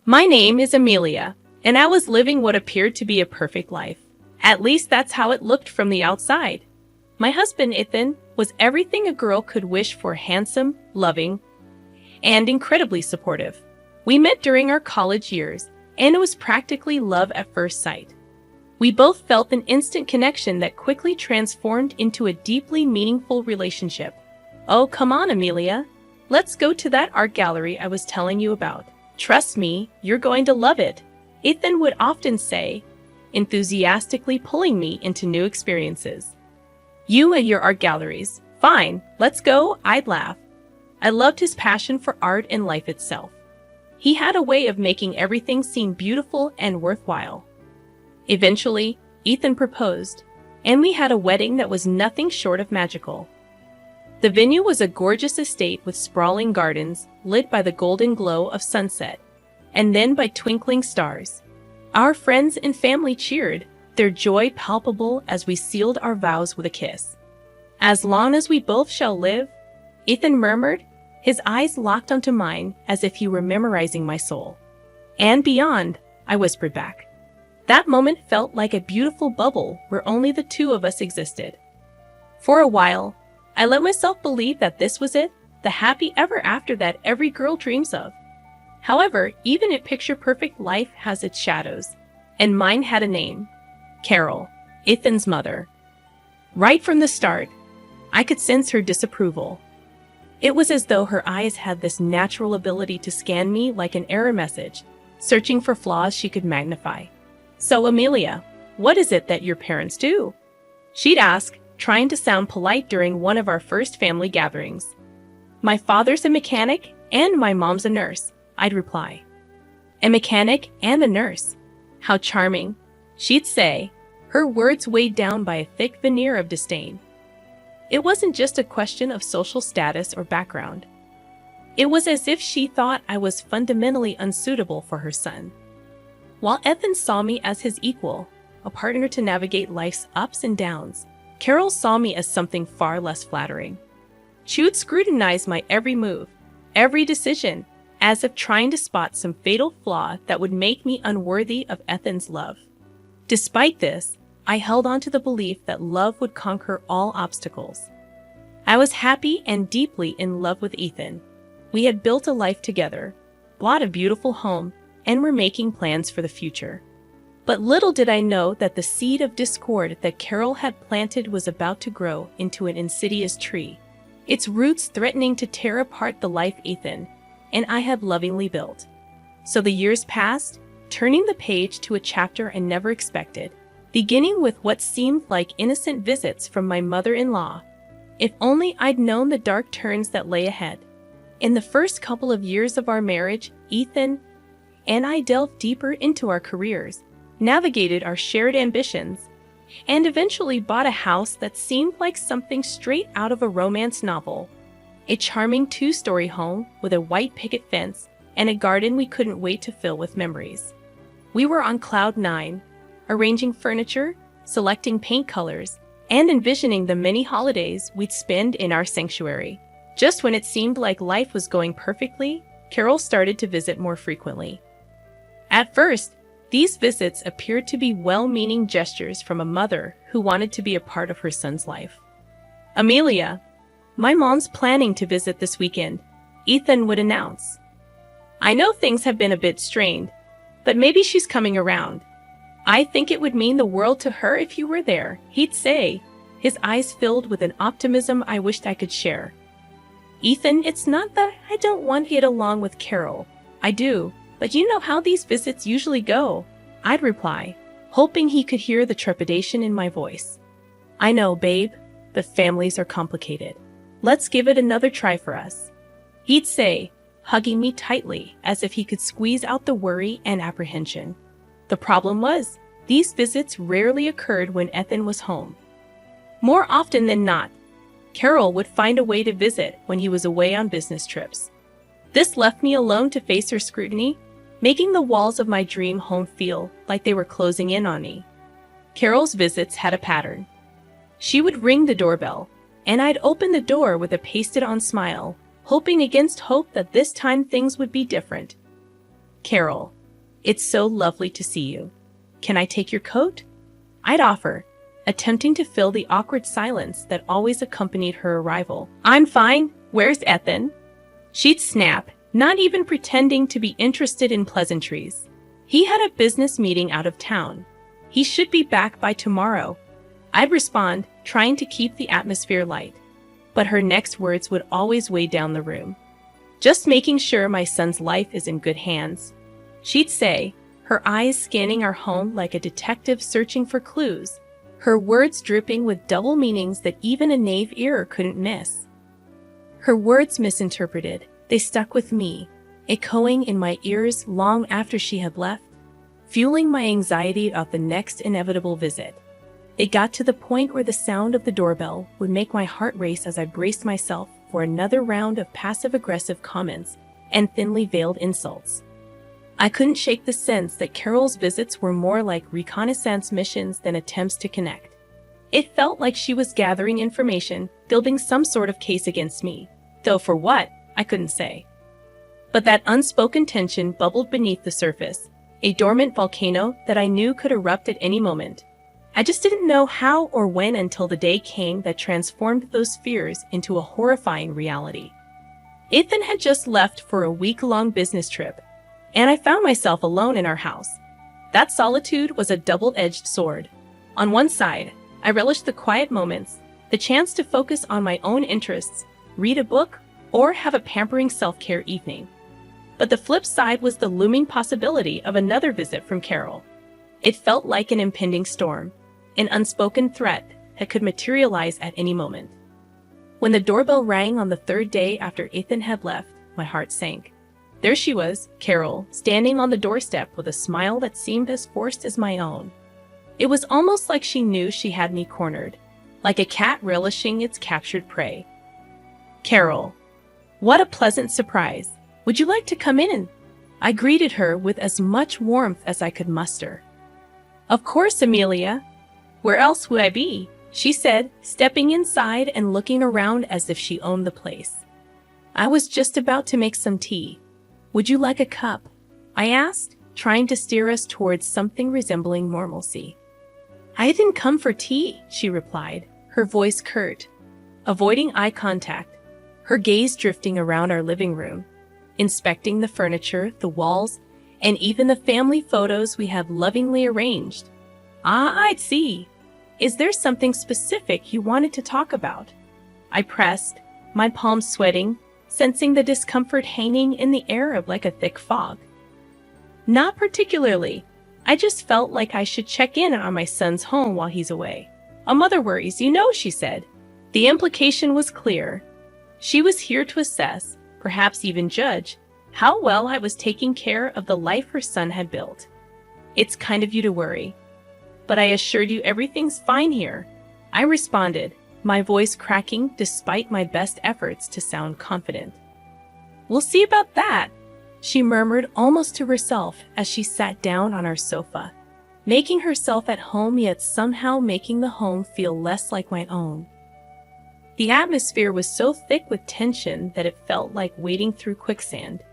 My name is Amelia, and I was living what appeared to be a perfect life. At least that's how it looked from the outside. My husband, Ethan, was everything a girl could wish for: handsome, loving, and incredibly supportive. We met during our college years, and it was practically love at first sight. We both felt an instant connection that quickly transformed into a deeply meaningful relationship. Oh, come on, Amelia. Let's go to that art gallery I was telling you about. Trust me, you're going to love it, Ethan would often say, enthusiastically pulling me into new experiences. You and your art galleries. Fine, let's go, I'd laugh. I loved his passion for art and life itself. He had a way of making everything seem beautiful and worthwhile. Eventually, Ethan proposed, and we had a wedding that was nothing short of magical. The venue was a gorgeous estate with sprawling gardens lit by the golden glow of sunset, and then by twinkling stars. Our friends and family cheered, their joy palpable as we sealed our vows with a kiss. As long as we both shall live, Ethan murmured, his eyes locked onto mine as if he were memorizing my soul. And beyond, I whispered back. That moment felt like a beautiful bubble where only the two of us existed. For a while, I let myself believe that this was it, the happy ever after that every girl dreams of. However, even a picture-perfect life has its shadows, and mine had a name. Carol, Ethan's mother. Right from the start, I could sense her disapproval. It was as though her eyes had this natural ability to scan me like an error message, searching for flaws she could magnify. So, Amelia, what is it that your parents do? She'd ask, trying to sound polite during one of our first family gatherings. My father's a mechanic, and my mom's a nurse, I'd reply. A mechanic and a nurse. How charming, she'd say, her words weighed down by a thick veneer of disdain. It wasn't just a question of social status or background. It was as if she thought I was fundamentally unsuitable for her son. While Ethan saw me as his equal, a partner to navigate life's ups and downs, Carol saw me as something far less flattering. She would scrutinize my every move, every decision, as if trying to spot some fatal flaw that would make me unworthy of Ethan's love. Despite this, I held on to the belief that love would conquer all obstacles. I was happy and deeply in love with Ethan. We had built a life together, bought a beautiful home, and were making plans for the future. But little did I know that the seed of discord that Carol had planted was about to grow into an insidious tree, its roots threatening to tear apart the life Ethan and I had lovingly built. So the years passed, turning the page to a chapter I never expected, beginning with what seemed like innocent visits from my mother-in-law. If only I'd known the dark turns that lay ahead. In the first couple of years of our marriage, Ethan and I delved deeper into our careers, navigated our shared ambitions, and eventually bought a house that seemed like something straight out of a romance novel. A charming 2-story home with a white picket fence and a garden we couldn't wait to fill with memories. We were on cloud 9, arranging furniture, selecting paint colors, and envisioning the many holidays we'd spend in our sanctuary. Just when it seemed like life was going perfectly, Carol started to visit more frequently. At first, these visits appeared to be well-meaning gestures from a mother who wanted to be a part of her son's life. Amelia, my mom's planning to visit this weekend, Ethan would announce. I know things have been a bit strained, but maybe she's coming around. I think it would mean the world to her if you were there, he'd say, his eyes filled with an optimism I wished I could share. Ethan, it's not that I don't want to get along with Carol. I do. But you know how these visits usually go, I'd reply, hoping he could hear the trepidation in my voice. I know, babe, but families are complicated. Let's give it another try for us, he'd say, hugging me tightly as if he could squeeze out the worry and apprehension. The problem was, these visits rarely occurred when Ethan was home. More often than not, Carol would find a way to visit when he was away on business trips. This left me alone to face her scrutiny, making the walls of my dream home feel like they were closing in on me. Carol's visits had a pattern. She would ring the doorbell, and I'd open the door with a pasted-on smile, hoping against hope that this time things would be different. Carol, It's so lovely to see you. Can I take your coat? I'd offer, attempting to fill the awkward silence that always accompanied her arrival. I'm fine. Where's Ethan? She'd snap, not even pretending to be interested in pleasantries. He had a business meeting out of town. He should be back by tomorrow. I'd respond, trying to keep the atmosphere light. But her next words would always weigh down the room. Just making sure my son's life is in good hands. She'd say, her eyes scanning our home like a detective searching for clues, her words dripping with double meanings that even a naive ear couldn't miss. Her words misinterpreted, they stuck with me, echoing in my ears long after she had left, fueling my anxiety about the next inevitable visit. It got to the point where the sound of the doorbell would make my heart race as I braced myself for another round of passive-aggressive comments and thinly veiled insults. I couldn't shake the sense that Carol's visits were more like reconnaissance missions than attempts to connect. It felt like she was gathering information, building some sort of case against me, though for what, I couldn't say. But that unspoken tension bubbled beneath the surface, a dormant volcano that I knew could erupt at any moment. I just didn't know how or when until the day came that transformed those fears into a horrifying reality. Ethan had just left for a week-long business trip, and I found myself alone in our house. That solitude was a double-edged sword. On one side, I relished the quiet moments, the chance to focus on my own interests, read a book, or have a pampering self-care evening. But the flip side was the looming possibility of another visit from Carol. It felt like an impending storm, an unspoken threat that could materialize at any moment. When the doorbell rang on the third day after Ethan had left, my heart sank. There she was, Carol, standing on the doorstep with a smile that seemed as forced as my own. It was almost like she knew she had me cornered, like a cat relishing its captured prey. Carol. What a pleasant surprise. Would you like to come in? I greeted her with as much warmth as I could muster. Of course, Amelia. Where else would I be? She said, stepping inside and looking around as if she owned the place. I was just about to make some tea. Would you like a cup? I asked, trying to steer us towards something resembling normalcy. I didn't come for tea, she replied, her voice curt, avoiding eye contact, her gaze drifting around our living room, inspecting the furniture, the walls, and even the family photos we had lovingly arranged. I see. Is there something specific you wanted to talk about? I pressed, my palms sweating, sensing the discomfort hanging in the air like a thick fog. Not particularly. I just felt like I should check in on my son's home while he's away. A mother worries, she said. The implication was clear. She was here to assess, perhaps even judge, how well I was taking care of the life her son had built. It's kind of you to worry. But I assured you everything's fine here. I responded, my voice cracking despite my best efforts to sound confident. We'll see about that, she murmured almost to herself as she sat down on our sofa, making herself at home yet somehow making the home feel less like my own. The atmosphere was so thick with tension that it felt like wading through quicksand.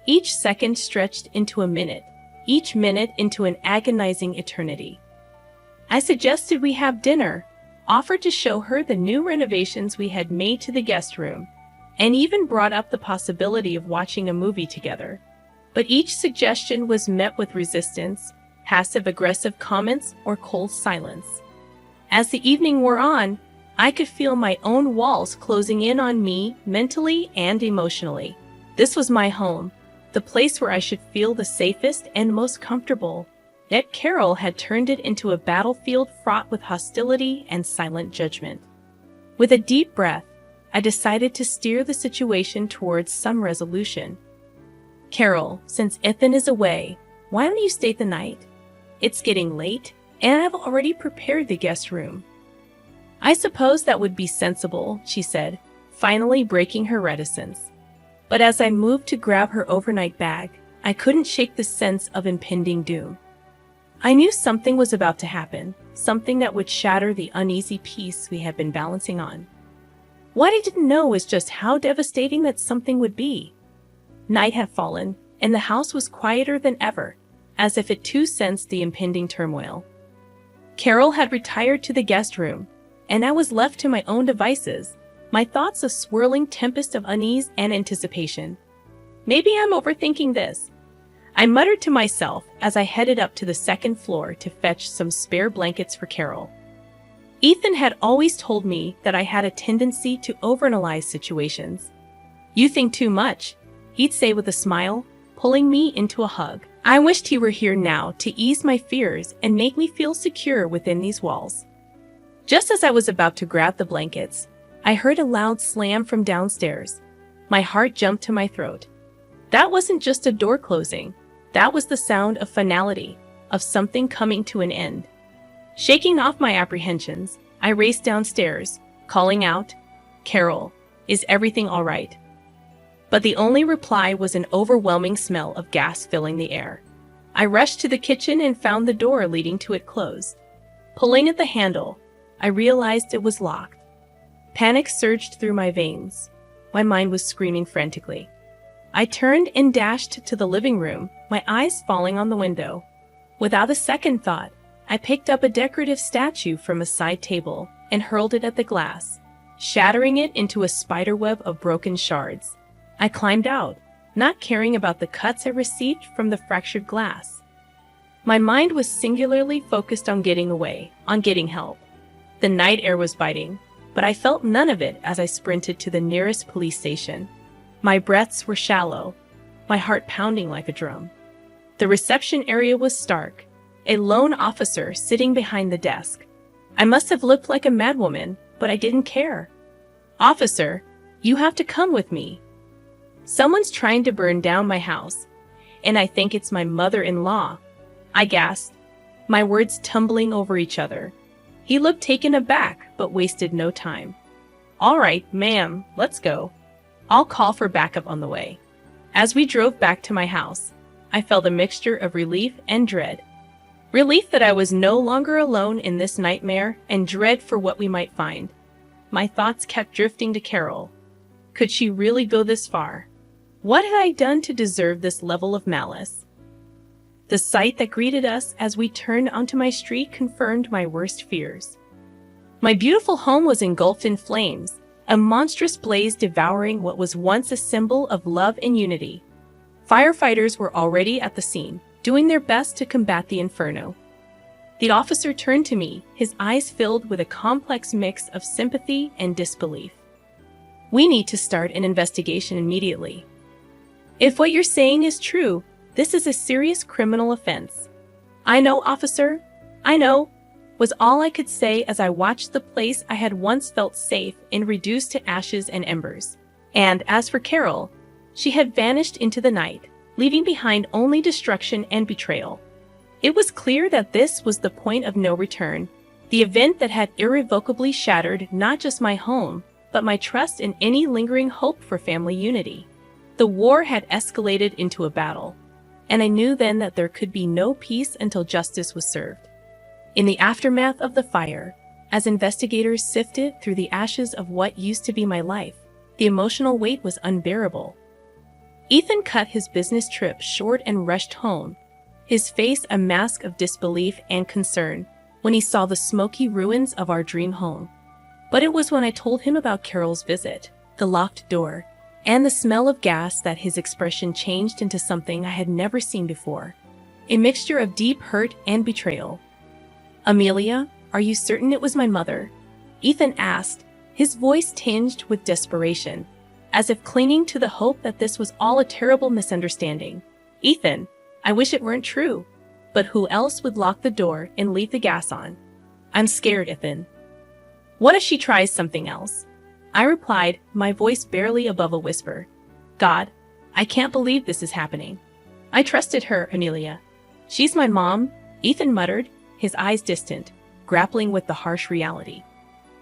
Each second stretched into a minute, each minute into an agonizing eternity. I suggested we have dinner, offered to show her the new renovations we had made to the guest room, and even brought up the possibility of watching a movie together. But each suggestion was met with resistance, passive-aggressive comments, or cold silence. As the evening wore on, I could feel my own walls closing in on me mentally and emotionally. This was my home, the place where I should feel the safest and most comfortable. Yet Carol had turned it into a battlefield fraught with hostility and silent judgment. With a deep breath, I decided to steer the situation towards some resolution. Carol, since Ethan is away, why don't you stay the night? It's getting late, and I've already prepared the guest room. I suppose that would be sensible, she said, finally breaking her reticence. But as I moved to grab her overnight bag, I couldn't shake the sense of impending doom. I knew something was about to happen, something that would shatter the uneasy peace we had been balancing on. What I didn't know was just how devastating that something would be. Night had fallen, and the house was quieter than ever. as if it too sensed the impending turmoil. Carol had retired to the guest room, and I was left to my own devices, my thoughts a swirling tempest of unease and anticipation. Maybe I'm overthinking this, I muttered to myself as I headed up to the second floor to fetch some spare blankets for Carol. Ethan had always told me that I had a tendency to overanalyze situations. "You think too much," he'd say with a smile, pulling me into a hug. I wished he were here now to ease my fears and make me feel secure within these walls. Just as I was about to grab the blankets, I heard a loud slam from downstairs. My heart jumped to my throat. That wasn't just a door closing. That was the sound of finality, of something coming to an end. Shaking off my apprehensions, I raced downstairs, calling out, "Carol, is everything all right?" But the only reply was an overwhelming smell of gas filling the air. I rushed to the kitchen and found the door leading to it closed. Pulling at the handle, I realized it was locked. Panic surged through my veins. My mind was screaming frantically. I turned and dashed to the living room, my eyes falling on the window. Without a second thought, I picked up a decorative statue from a side table and hurled it at the glass, shattering it into a spiderweb of broken shards. I climbed out, not caring about the cuts I received from the fractured glass. My mind was singularly focused on getting away, on getting help. The night air was biting, but I felt none of it as I sprinted to the nearest police station. My breaths were shallow, my heart pounding like a drum. The reception area was stark, a lone officer sitting behind the desk. I must have looked like a madwoman, but I didn't care. "Officer, you have to come with me. Someone's trying to burn down my house, and I think it's my mother-in-law," I gasped, my words tumbling over each other. He looked taken aback, but wasted no time. "All right, ma'am, let's go. I'll call for backup on the way." As we drove back to my house, I felt a mixture of relief and dread. Relief that I was no longer alone in this nightmare, and dread for what we might find. My thoughts kept drifting to Carol. Could she really go this far? What had I done to deserve this level of malice? The sight that greeted us as we turned onto my street confirmed my worst fears. My beautiful home was engulfed in flames, a monstrous blaze devouring what was once a symbol of love and unity. Firefighters were already at the scene, doing their best to combat the inferno. The officer turned to me, his eyes filled with a complex mix of sympathy and disbelief. "We need to start an investigation immediately. If what you're saying is true, this is a serious criminal offense." "I know, officer, I know," was all I could say as I watched the place I had once felt safe in reduced to ashes and embers. And as for Carol, she had vanished into the night, leaving behind only destruction and betrayal. It was clear that this was the point of no return, the event that had irrevocably shattered not just my home, but my trust in any lingering hope for family unity. The war had escalated into a battle, and I knew then that there could be no peace until justice was served. In the aftermath of the fire, as investigators sifted through the ashes of what used to be my life, the emotional weight was unbearable. Ethan cut his business trip short and rushed home, his face a mask of disbelief and concern when he saw the smoky ruins of our dream home. But it was when I told him about Carol's visit, the locked door, and the smell of gas that his expression changed into something I had never seen before, a mixture of deep hurt and betrayal. "Amelia, are you certain it was my mother?" Ethan asked, his voice tinged with desperation, as if clinging to the hope that this was all a terrible misunderstanding. "Ethan, I wish it weren't true, but who else would lock the door and leave the gas on? I'm scared, Ethan." "What if she tries something else?" I replied, my voice barely above a whisper. "God, I can't believe this is happening. I trusted her, Amelia." "She's my mom," Ethan muttered, his eyes distant, grappling with the harsh reality.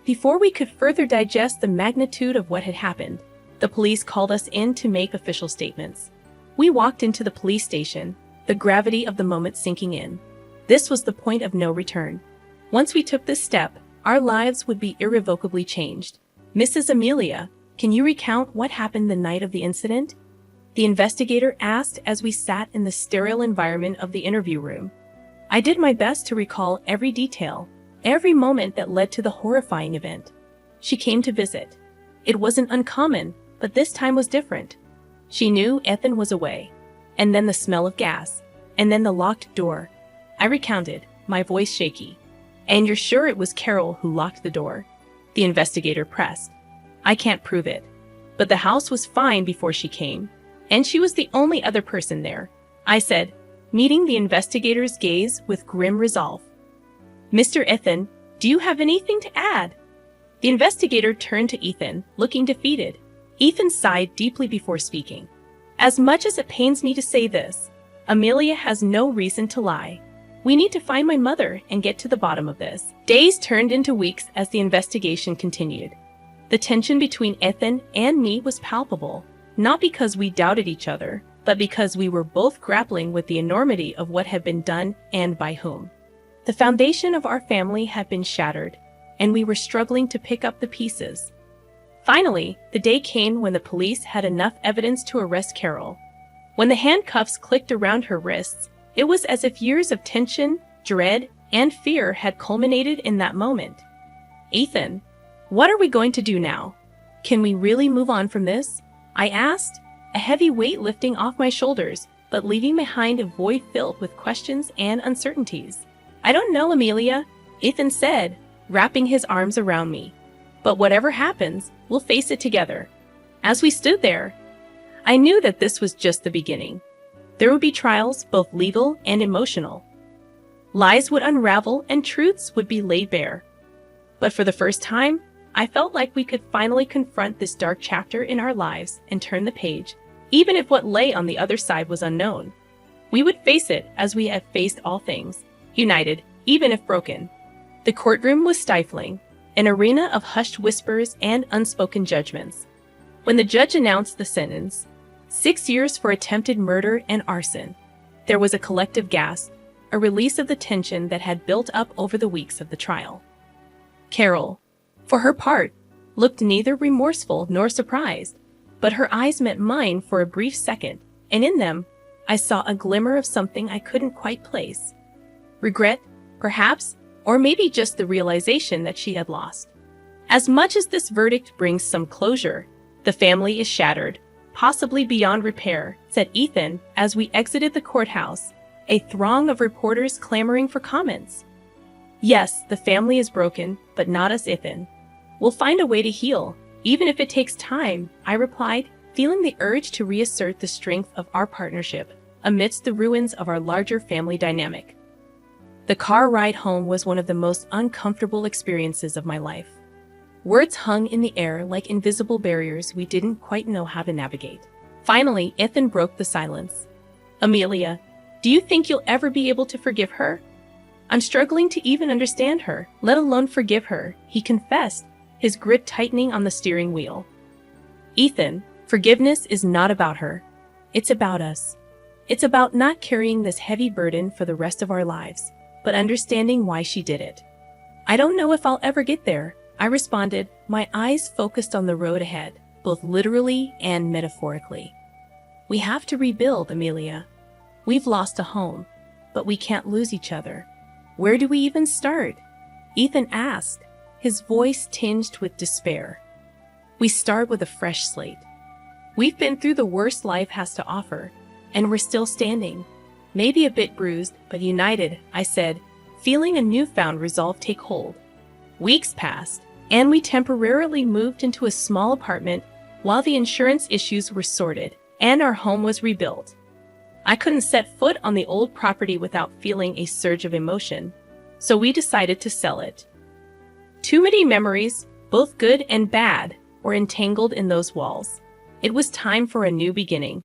Before we could further digest the magnitude of what had happened, the police called us in to make official statements. We walked into the police station, the gravity of the moment sinking in. This was the point of no return. Once we took this step, our lives would be irrevocably changed. "Mrs. Amelia, can you recount what happened the night of the incident?" The investigator asked as we sat in the sterile environment of the interview room. I did my best to recall every detail, every moment that led to the horrifying event. She came to visit. It wasn't uncommon, but this time was different. She knew Ethan was away. And then the smell of gas. And then the locked door. I recounted, my voice shaky. And you're sure it was Carol who locked the door? The investigator pressed. I can't prove it. But the house was fine before she came. And she was the only other person there, I said, meeting the investigator's gaze with grim resolve. Mr. Ethan, do you have anything to add? The investigator turned to Ethan, looking defeated. Ethan sighed deeply before speaking. As much as it pains me to say this, Amelia has no reason to lie. We need to find my mother and get to the bottom of this. Days turned into weeks as the investigation continued. The tension between Ethan and me was palpable, not because we doubted each other, but because we were both grappling with the enormity of what had been done and by whom. The foundation of our family had been shattered, and we were struggling to pick up the pieces. Finally, the day came when the police had enough evidence to arrest Carol. When the handcuffs clicked around her wrists, it was as if years of tension, dread, and fear had culminated in that moment. Ethan, what are we going to do now? Can we really move on from this? I asked, a heavy weight lifting off my shoulders, but leaving behind a void filled with questions and uncertainties. I don't know, Amelia, Ethan said, wrapping his arms around me. But whatever happens, we'll face it together. As we stood there, I knew that this was just the beginning. There would be trials, both legal and emotional. Lies would unravel and truths would be laid bare. But for the first time, I felt like we could finally confront this dark chapter in our lives and turn the page, even if what lay on the other side was unknown. We would face it as we have faced all things, united, even if broken. The courtroom was stifling, an arena of hushed whispers and unspoken judgments. When the judge announced the sentence, 6 years for attempted murder and arson, there was a collective gasp, a release of the tension that had built up over the weeks of the trial. Carol, for her part, looked neither remorseful nor surprised, but her eyes met mine for a brief second, and in them, I saw a glimmer of something I couldn't quite place. Regret, perhaps, or maybe just the realization that she had lost. As much as this verdict brings some closure, the family is shattered, possibly beyond repair, said Ethan as we exited the courthouse, a throng of reporters clamoring for comments. Yes, the family is broken, but not us, Ethan. We'll find a way to heal, even if it takes time, I replied, feeling the urge to reassert the strength of our partnership amidst the ruins of our larger family dynamic. The car ride home was one of the most uncomfortable experiences of my life. Words hung in the air like invisible barriers we didn't quite know how to navigate. Finally, Ethan broke the silence. Amelia, do you think you'll ever be able to forgive her? I'm struggling to even understand her, let alone forgive her, he confessed, his grip tightening on the steering wheel. Ethan, forgiveness is not about her. It's about us. It's about not carrying this heavy burden for the rest of our lives, but understanding why she did it. I don't know if I'll ever get there, I responded, my eyes focused on the road ahead, both literally and metaphorically. We have to rebuild, Amelia. We've lost a home, but we can't lose each other. Where do we even start? Ethan asked, his voice tinged with despair. We start with a fresh slate. We've been through the worst life has to offer, and we're still standing. Maybe a bit bruised, but united, I said, feeling a newfound resolve take hold. Weeks passed, and we temporarily moved into a small apartment while the insurance issues were sorted and our home was rebuilt. I couldn't set foot on the old property without feeling a surge of emotion, so we decided to sell it. Too many memories, both good and bad, were entangled in those walls. It was time for a new beginning.